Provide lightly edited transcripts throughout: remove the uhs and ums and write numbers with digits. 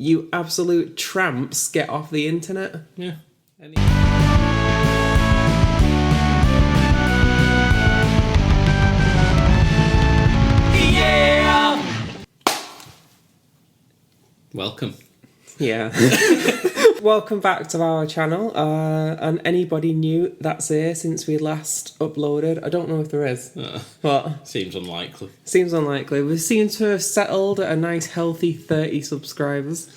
You absolute tramps, get off the internet. Yeah. Welcome. Yeah. Welcome back to our channel. And anybody new that's here since we last uploaded? I don't know if there is. But Seems unlikely. seems unlikely. We seem to have settled at a nice healthy 30 subscribers.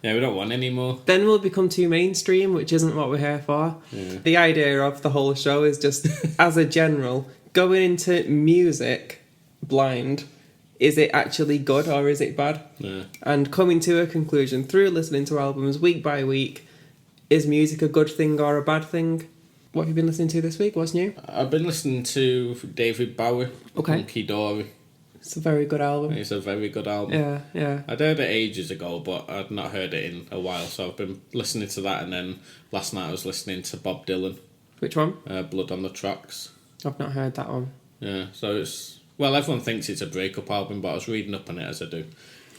Yeah, we don't want any more. Then we'll become too mainstream, which isn't what we're here for. Yeah. The idea of the whole show is just, as a general, going into music blind. Is it actually good or is it bad? Yeah. And coming to a conclusion through listening to albums week by week. Is music a good thing or a bad thing? What have you been listening to this week? What's new? I've been listening to David Bowie, Okay. Hunky Dory. It's a very good album. It's a very good album. Yeah, yeah. I'd heard it ages ago, but I'd not heard it in a while, so I've been listening to that, and then last night I was listening to Bob Dylan, Which one? Blood on the Tracks. I've not heard that one. Yeah, so it's... Well, everyone thinks it's a breakup album, but I was reading up on it as I do.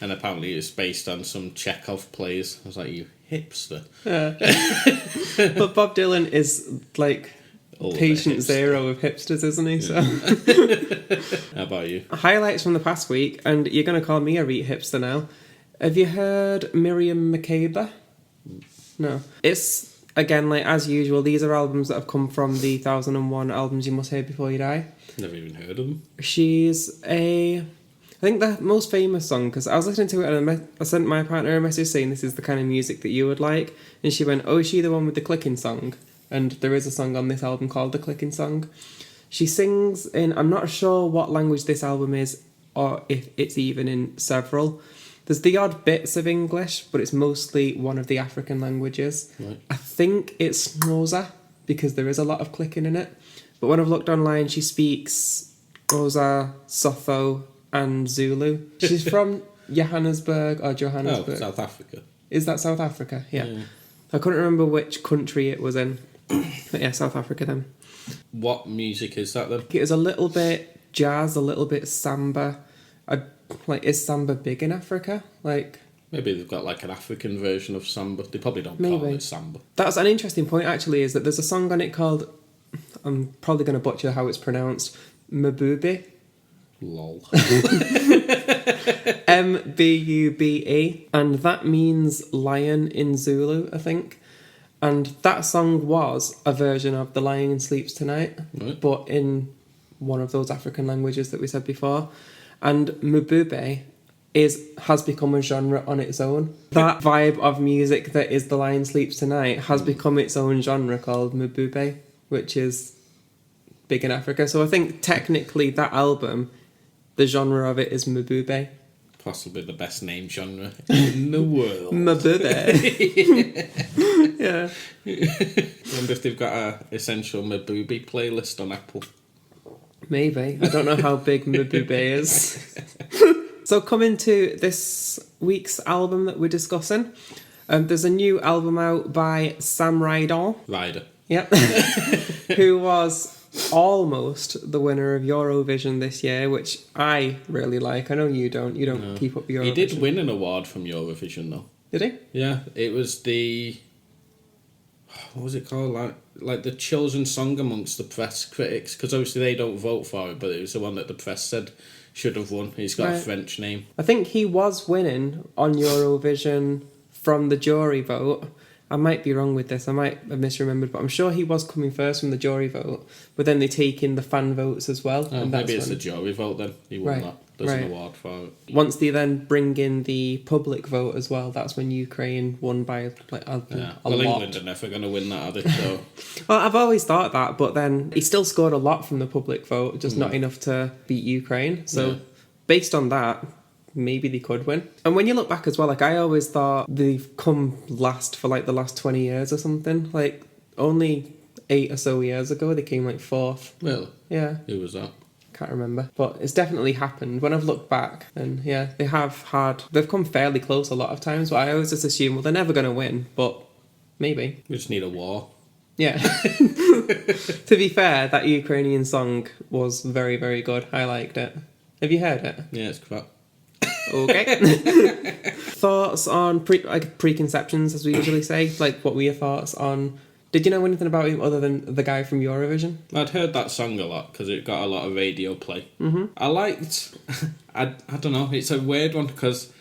And apparently it's based on some Chekhov plays. I was like, you hipster. Yeah. But Bob Dylan is like All the patient hipster. zero of hipsters, isn't he? So How about you? highlights from the past week, and you're going to call me a reet hipster now. Have you heard Miriam Makeba? No. It's, again, like as usual, these are albums that have come from the 1001 albums you must hear before you die. Never even heard of them. She's I think the most famous song, because I was listening to it and I sent my partner a message saying this is the kind of music that you would like, and she went, oh, is she the one with the clicking song? And there is a song on this album called The Clicking Song. She sings in, I'm not sure what language this album is, or if it's even in several. There's the odd bits of English, but it's mostly one of the African languages. Right. I think it's Xhosa, because there is a lot of clicking in it. But when I've looked online, she speaks Xhosa, Sotho, and Zulu. She's from Johannesburg. Oh, South Africa. Is that South Africa? Yeah. I couldn't remember which country it was in. But yeah, South Africa then. What music is that then? It was a little bit jazz, a little bit samba. Is samba big in Africa? Maybe they've got like an African version of samba. They probably don't call Maybe. it samba. That's an interesting point actually, is that there's a song on it called, I'm probably going to butcher how it's pronounced, Mbube. Lol. Mbube, and that means lion in Zulu, I think. And that song was a version of The Lion Sleeps Tonight, Right. but in one of those African languages that we said before. And Mbube has become a genre on its own. That vibe of music that is The Lion Sleeps Tonight has become its own genre called Mbube, which is big in Africa. So I think technically that album, the genre of it is Mbube. Possibly the best name genre in the world. Mbube. Yeah. I wonder if they've got a essential Mabubi playlist on Apple. Maybe. I don't know how big Mbube is. So coming to this week's album that we're discussing, there's a new album out by Sam Ryder. Yep. Who was almost the winner of Eurovision this year, which I really like. I know you don't. You don't keep up Eurovision. He did win an award from Eurovision though. Did he? Yeah, it was the... What was it called? Like the children's song amongst the press critics, because obviously they don't vote for it, but it was the one that the press said should have won. He's got a French name. I think he was winning on Eurovision from the jury vote. I might be wrong with this. I might have misremembered, but I'm sure he was coming first from the jury vote. But then they take in the fan votes as well. Oh, and maybe it's the jury vote then. He won that. There's an award for it. Once they then bring in the public vote as well, that's when Ukraine won by a Well, lot. England are never going to win that, are they? So. Well, I've always thought that, but then he still scored a lot from the public vote, just not enough to beat Ukraine. So based on that, maybe they could win. And when you look back as well, I always thought they've come last for the last 20 years or something. Only 8 or so years ago, they came fourth. Really? Yeah. Who was that? Can't remember. But it's definitely happened. When I've looked back, and they've come fairly close a lot of times, but I always just assume, well, they're never going to win, but maybe. We just need a war. Yeah. To be fair, that Ukrainian song was very, very good. I liked it. Have you heard it? Yeah, it's crap. Okay. Thoughts on preconceptions, as we usually say? Like, what were your thoughts on... Did you know anything about him other than the guy from Eurovision? I'd heard that song a lot because it got a lot of radio play. Mm-hmm. I liked... I don't know, it's a weird one because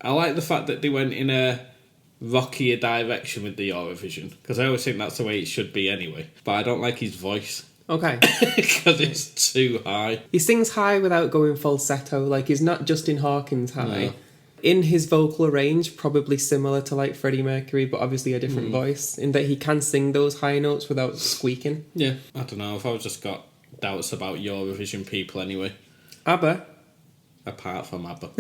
I like the fact that they went in a rockier direction with the Eurovision, because I always think that's the way it should be anyway. But I don't like his voice. Okay. Because it's too high. He sings high without going falsetto. Like, he's not Justin Hawkins high. No. In his vocal range, probably similar to like Freddie Mercury, but obviously a different voice, in that he can sing those high notes without squeaking. Yeah, I don't know, I've just got doubts about Eurovision people anyway. ABBA. Apart from ABBA.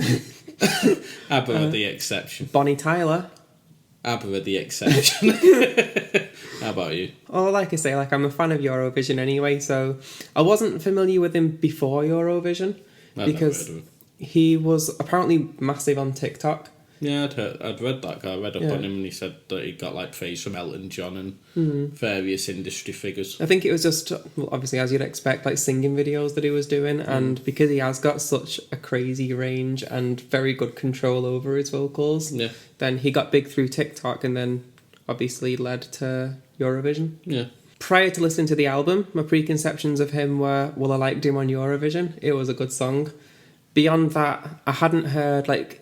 ABBA are the exception. Bonnie Tyler. ABBA are the exception. How about you? Oh, like I say, like I'm a fan of Eurovision anyway, so I wasn't familiar with him before Eurovision because he was apparently massive on TikTok. Yeah, I'd read that guy. I read up on him and he said that he got like praise from Elton John and various industry figures. I think it was just, well, obviously as you'd expect, like singing videos that he was doing, and because he has got such a crazy range and very good control over his vocals, then he got big through TikTok and then obviously led to Eurovision. Yeah. Prior to listening to the album, my preconceptions of him were, well, I liked him on Eurovision. It was a good song. Beyond that, I hadn't heard, like,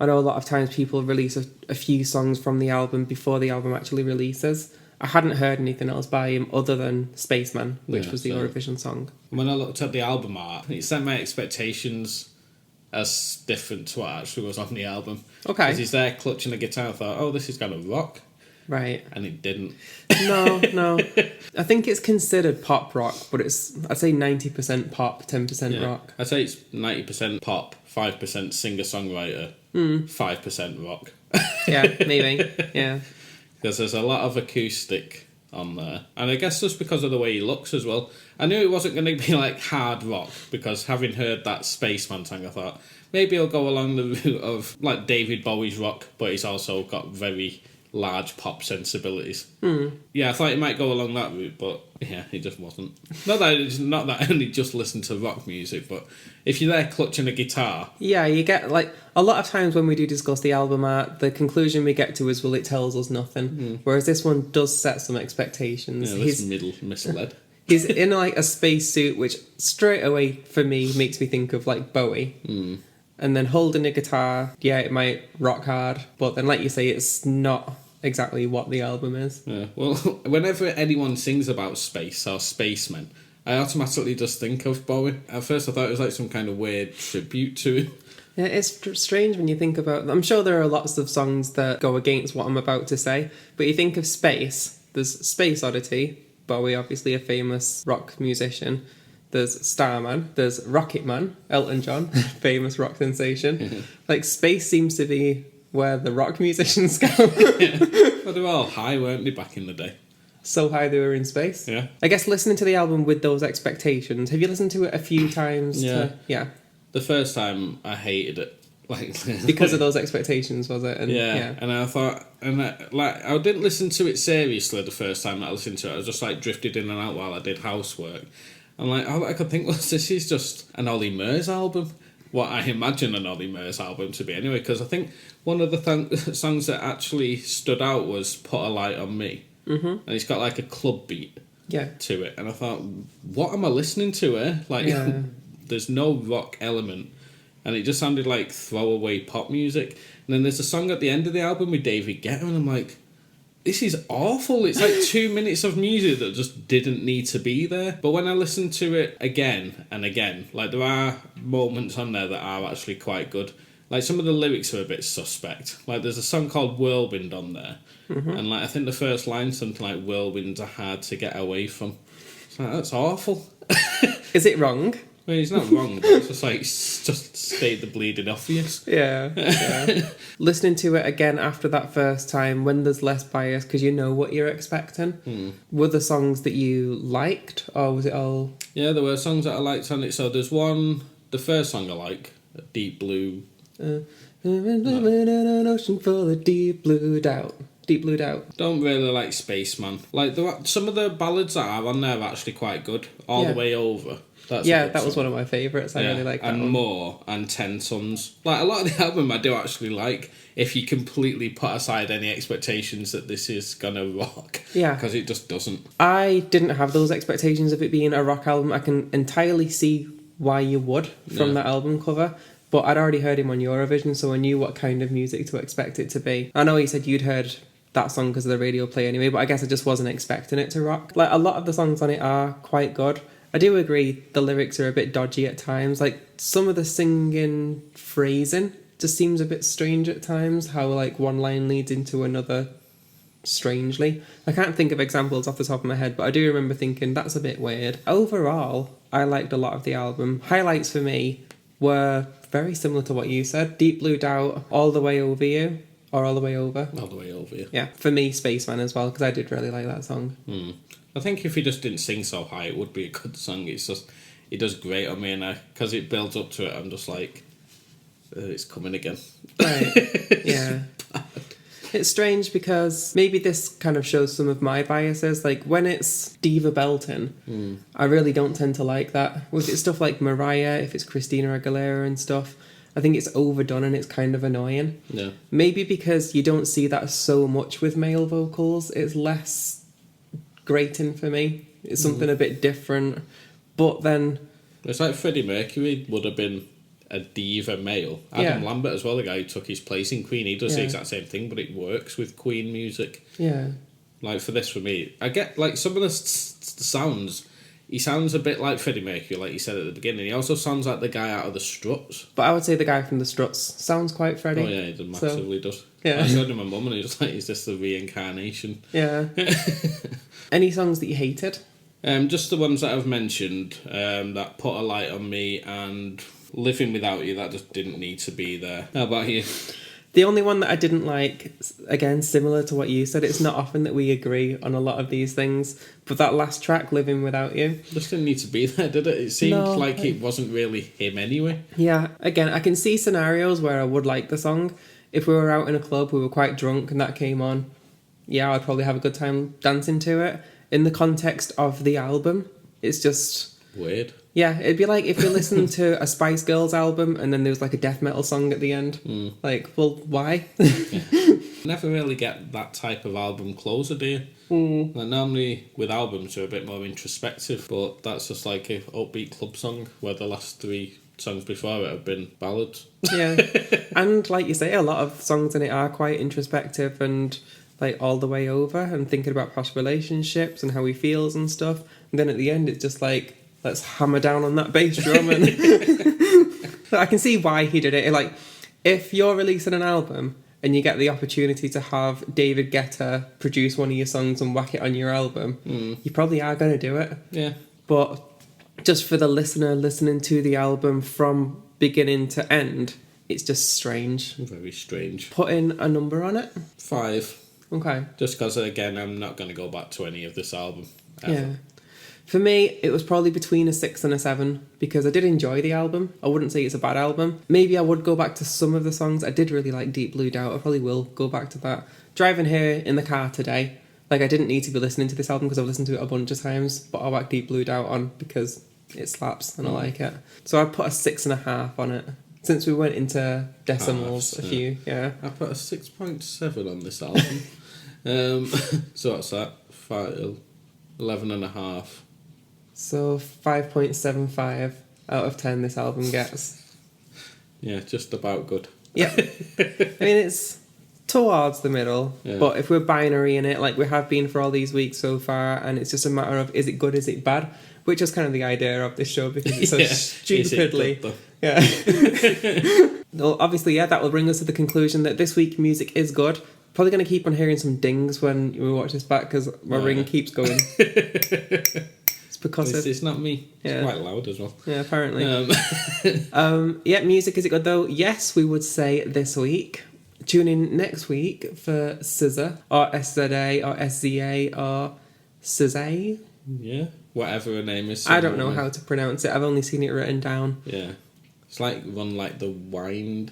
I know a lot of times people release a few songs from the album before the album actually releases. I hadn't heard anything else by him other than Spaceman, which was the Eurovision song. When I looked at the album art, it set my expectations as different to what actually was on the album. Okay. Because he's there clutching a guitar, I thought, oh, this is going to rock. Right. And it didn't. No. I think it's considered pop rock, but I'd say 90% pop, 10% rock. I'd say it's 90% pop, 5% singer-songwriter, 5% rock. Yeah, maybe. Yeah. Because there's a lot of acoustic on there. And I guess just because of the way he looks as well. I knew it wasn't going to be like hard rock, because having heard that Spaceman song, I thought, maybe he'll go along the route of like David Bowie's rock, but he's also got very large pop sensibilities. Yeah, I thought it might go along that route, but yeah, it just wasn't. Not that I only just listen to rock music, but if you're there clutching a guitar... Yeah, you get, like, a lot of times when we do discuss the album art, the conclusion we get to is, well, it tells us nothing. Whereas this one does set some expectations. Yeah, he's misled. He's in, like, a spacesuit, which straight away, for me, makes me think of, like, Bowie. And then holding a guitar, yeah, it might rock hard, but then, like you say, it's not exactly what the album is. Yeah, well, whenever anyone sings about space or spacemen, I automatically just think of Bowie. At first I thought it was like some kind of weird tribute to him. Yeah, it's strange when you think about... I'm sure there are lots of songs that go against what I'm about to say, but you think of space, there's Space Oddity, Bowie, obviously a famous rock musician. There's Starman, there's Rocket Man, Elton John, famous rock sensation. Like, space seems to be where the rock musicians go. Well, they were all high, weren't they, back in the day? So high they were in space? Yeah. I guess listening to the album with those expectations, have you listened to it a few times? Yeah. The first time, I hated it. Because of those expectations, was it? And, and I thought... I didn't listen to it seriously the first time that I listened to it. I was just, like, drifted in and out while I did housework. And, like, all I could think was, this is just an Ollie Murs album. What I imagine an Ollie Murs album to be anyway, because I think one of the songs that actually stood out was Put a Light on Me. And it's got like a club beat to it. And I thought, what am I listening to here? Like, there's no rock element. And it just sounded like throwaway pop music. And then there's a song at the end of the album with David Guetta, and I'm like, this is awful. It's like 2 minutes of music that just didn't need to be there. But when I listen to it again and again, like, there are moments on there that are actually quite good. Like, some of the lyrics are a bit suspect. Like, there's a song called Whirlwind on there. And, like, I think the first line's something like, whirlwinds are hard to get away from. It's like, that's awful. Is it wrong? Well, he's not wrong, but it's just like, just state the bleeding obvious. Yeah. Listening to it again after that first time, when there's less bias, because you know what you're expecting, were the songs that you liked, or was it all... Yeah, there were songs that I liked on it. So there's one, the first song I like, Deep Blue... An ocean full of deep blue doubt. Deep Blue Doubt. Don't really like Spaceman. Like, some of the ballads that are on there are actually quite good. All the Way Over. That's that was one of my favourites. I really like that and one. More and 10 Sons. Like, a lot of the album I do actually like, if you completely put aside any expectations that this is gonna rock. Yeah. Because it just doesn't. I didn't have those expectations of it being a rock album. I can entirely see why you would from that album cover. But I'd already heard him on Eurovision, so I knew what kind of music to expect it to be. I know you said you'd heard that song because of the radio play anyway, but I guess I just wasn't expecting it to rock. Like, a lot of the songs on it are quite good. I do agree the lyrics are a bit dodgy at times. Like, some of the singing phrasing just seems a bit strange at times, how, like, one line leads into another strangely. I can't think of examples off the top of my head, but I do remember thinking, that's a bit weird. Overall, I liked a lot of the album. Highlights for me were very similar to what you said. Deep Blue Doubt, All the Way Over You, or All the Way Over. All the Way Over You. Yeah, for me, Spaceman as well, because I did really like that song. I think if he just didn't sing so high, it would be a good song. It's just, it does great on me, and because it builds up to it, I'm just like, it's coming again. Right, yeah. It's strange because maybe this kind of shows some of my biases. Like, when it's diva belting, I really don't tend to like that. If it's stuff like Mariah, if it's Christina Aguilera and stuff, I think it's overdone and it's kind of annoying. Yeah. Maybe because you don't see that so much with male vocals, it's less grating for me. It's something a bit different. But then... It's like Freddie Mercury would have been a diva male. Adam Lambert as well, the guy who took his place in Queen, he does the exact same thing, but it works with Queen music. Yeah. Like, for this, for me, I get, like, some of the sounds, he sounds a bit like Freddie Mercury, like you said at the beginning. He also sounds like the guy out of the Struts. But I would say the guy from the Struts sounds quite Freddie. Oh yeah, he massively does. Yeah. I showed him my mum and he was like, is this the reincarnation? Yeah. Any songs that you hated? Just the ones that I've mentioned, that Put a Light on Me and Living Without You, that just didn't need to be there. How about you? The only one that I didn't like, again, similar to what you said, it's not often that we agree on a lot of these things, but that last track, Living Without You... Just didn't need to be there, did it? It seemed like it wasn't really him anyway. Yeah, again, I can see scenarios where I would like the song. If we were out in a club, we were quite drunk and that came on, yeah, I'd probably have a good time dancing to it. In the context of the album, it's just... Weird. Yeah, it'd be like if you're listening to a Spice Girls album and then there was like a death metal song at the end. Like, well, why? Never really get that type of album closer, do you? Like, normally with albums they're a bit more introspective, but that's just like a upbeat club song where the last 3 songs before it have been ballads. Yeah, and like you say, a lot of songs in it are quite introspective and like All the Way Over and thinking about past relationships and how he feels and stuff. And then at the end, it's just like, let's hammer down on that bass drum. And I can see why he did it. Like, if you're releasing an album and you get the opportunity to have David Guetta produce one of your songs and whack it on your album, you probably are going to do it. Yeah. But just for the listener listening to the album from beginning to end, it's just strange. Very strange. Putting a number on it? 5. Okay. Just because, again, I'm not going to go back to any of this album ever. Yeah. For me, it was probably between a 6 and a 7 because I did enjoy the album. I wouldn't say it's a bad album. Maybe I would go back to some of the songs. I did really like Deep Blue Doubt. I probably will go back to that. Driving here in the car today, like, I didn't need to be listening to this album because I've listened to it a bunch of times, but I'll whack Deep Blue Doubt on because it slaps and I like it. So I put a 6.5 on it. Since we went into decimals a few, yeah. I put a 6.7 on this album. So what's that? 11.5. So 5.75 out of 10 this album gets. Yeah, just about good. Yeah. I mean, it's towards the middle, but if we're binary in it, like we have been for all these weeks so far, and it's just a matter of, is it good, is it bad? Which is kind of the idea of this show, because it's so stupidly... Yeah. Well, obviously, yeah, that will bring us to the conclusion that this week music is good. Probably going to keep on hearing some dings when we watch this back, because my ring keeps going. It's because it's not me. It's quite loud as well. Yeah, apparently. Yeah, music, is it good though? Yes, we would say this week. Tune in next week for SZA, or SZA, or SZA, or SZA. Yeah, whatever her name is. I don't know how to pronounce it. I've only seen it written down. Yeah. It's like one like the wind.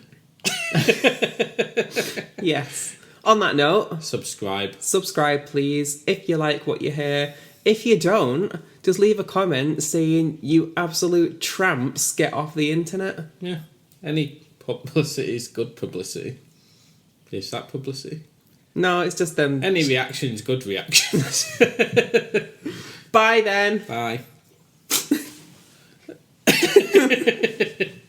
Yes. On that note, subscribe, please, if you like what you hear. If you don't, just leave a comment saying, you absolute tramps, get off the internet. Yeah. Any publicity is good publicity. Is that publicity? No, it's just them. Any reactions, good reactions. Bye then. Bye.